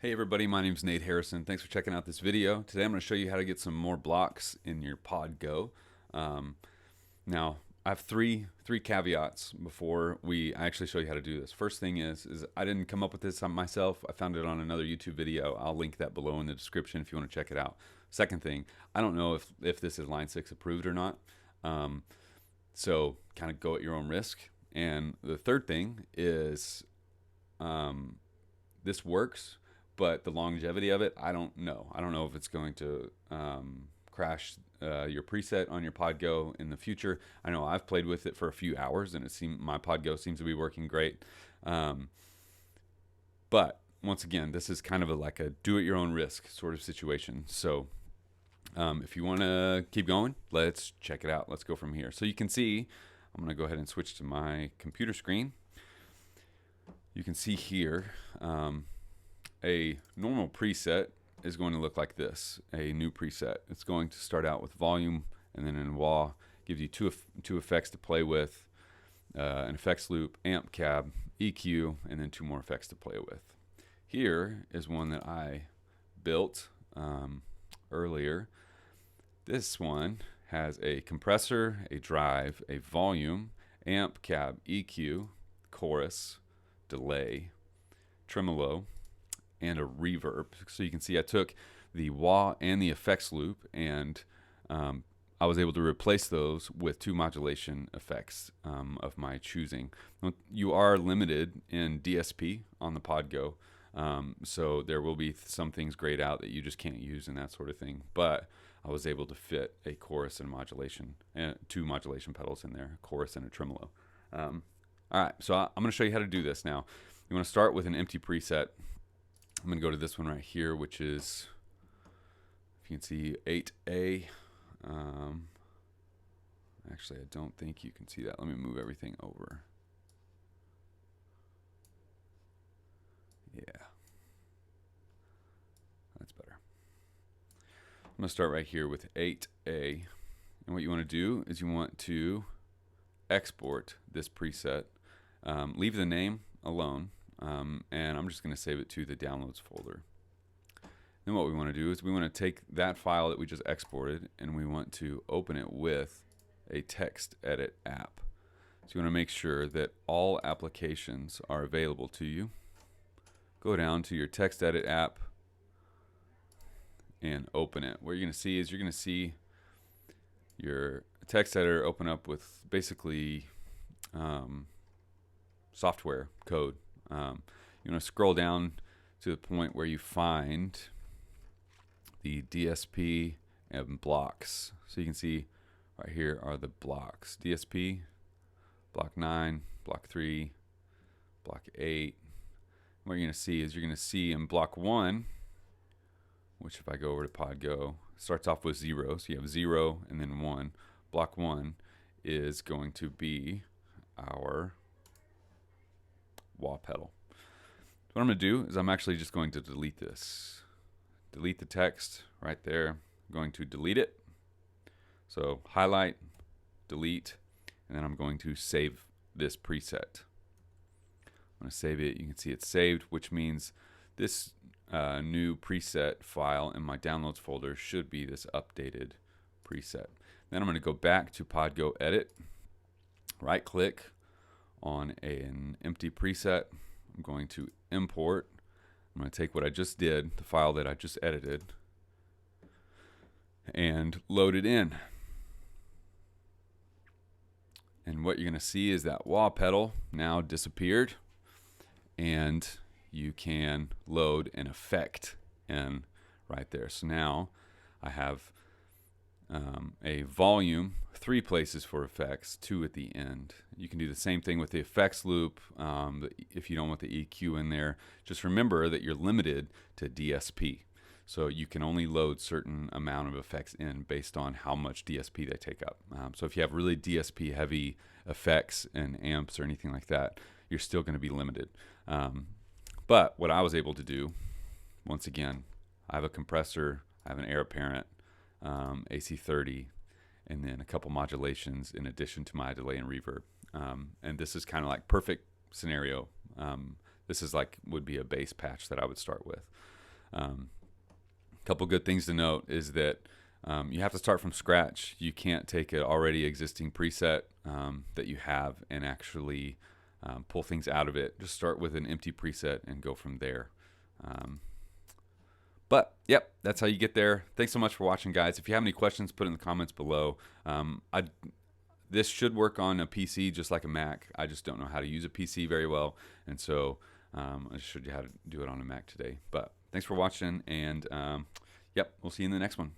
Hey everybody, my name is Nate Harrison. Thanks for checking out this video. Today I'm going to show you how to get some more blocks in your Pod Go. Now, I have three caveats before I actually show you how to do this. First thing is I didn't come up with this myself. I found it on another YouTube video. I'll link that below in the description if you want to check it out. Second thing, I don't know if this is Line 6 approved or not. So kind of go at your own risk. And the third thing is this works, but the longevity of it, I don't know. I don't know if it's going to crash your preset on your Podgo in the future. I know I've played with it for a few hours, and my Podgo seems to be working great. But once again, this is kind of like a do-it-your-own risk sort of situation. So if you want to keep going, let's check it out. Let's go from here. So you can see, I'm going to go ahead and switch to my computer screen. You can see here, a normal preset is going to look like this, a new preset. It's going to start out with volume, and then in wah, gives you two effects to play with, an effects loop, amp cab, EQ, and then two more effects to play with. Here is one that I built earlier. This one has a compressor, a drive, a volume, amp cab, EQ, chorus, delay, tremolo, and a reverb. So you can see I took the wah and the effects loop, and I was able to replace those with two modulation effects of my choosing. You are limited in DSP on the Podgo, so there will be some things grayed out that you just can't use and that sort of thing. But I was able to fit a chorus and modulation, and two modulation pedals in there, a chorus and a tremolo. All right, so I'm going to show you how to do this now. You want to start with an empty preset. I'm going to go to this one right here, which is, if you can see, 8A. Actually, I don't think you can see that. Let me move everything over. Yeah. That's better. I'm going to start right here with 8A. And what you want to do is you want to export this preset. Leave the name alone. And I'm just going to save it to the downloads folder. Then what we want to do is we want to take that file that we just exported, and we want to open it with a text edit app. So you want to make sure that all applications are available to you. Go down to your text edit app and open it. What you're going to see is you're going to see your text editor open up with basically software code. You want to scroll down to the point where you find the DSP and blocks. So you can see right here are the blocks. DSP, block 9, block 3, block 8. What you're going to see is you're going to see in block 1, which if I go over to Podgo, starts off with 0. So you have 0 and then 1. Block 1 is going to be our wah pedal. So what I'm going to do is I'm actually just going to delete this. Delete the text right there. I'm going to delete it. So highlight, delete, and then I'm going to save this preset. I'm going to save it. You can see it's saved, which means this new preset file in my downloads folder should be this updated preset. Then I'm going to go back to Podgo Edit, right click on an empty preset. I'm going to import. I'm going to take what I just did, the file that I just edited, and load it in. And what you're going to see is that wah pedal now disappeared, and you can load an effect in right there. So now I have a volume, 3 places for effects, 2 at the end. You can do the same thing with the effects loop. If you don't want the EQ in there, just remember that you're limited to DSP. So you can only load certain amount of effects in based on how much DSP they take up. So if you have really DSP heavy effects and amps or anything like that, you're still going to be limited. But what I was able to do, once again, I have a compressor, I have an air apparent, AC30, and then a couple modulations in addition to my delay and reverb. And this is kind of like perfect scenario. This is like would be a bass patch that I would start with. Couple good things to note is that you have to start from scratch. You can't take an already existing preset that you have and actually pull things out of it. Just start with an empty preset and go from there. But yep, that's how you get there. Thanks so much for watching, guys. If you have any questions, put it in the comments below. This should work on a PC just like a Mac. I just don't know how to use a PC very well, and so I just showed you how to do it on a Mac today. But thanks for watching, and yep, we'll see you in the next one.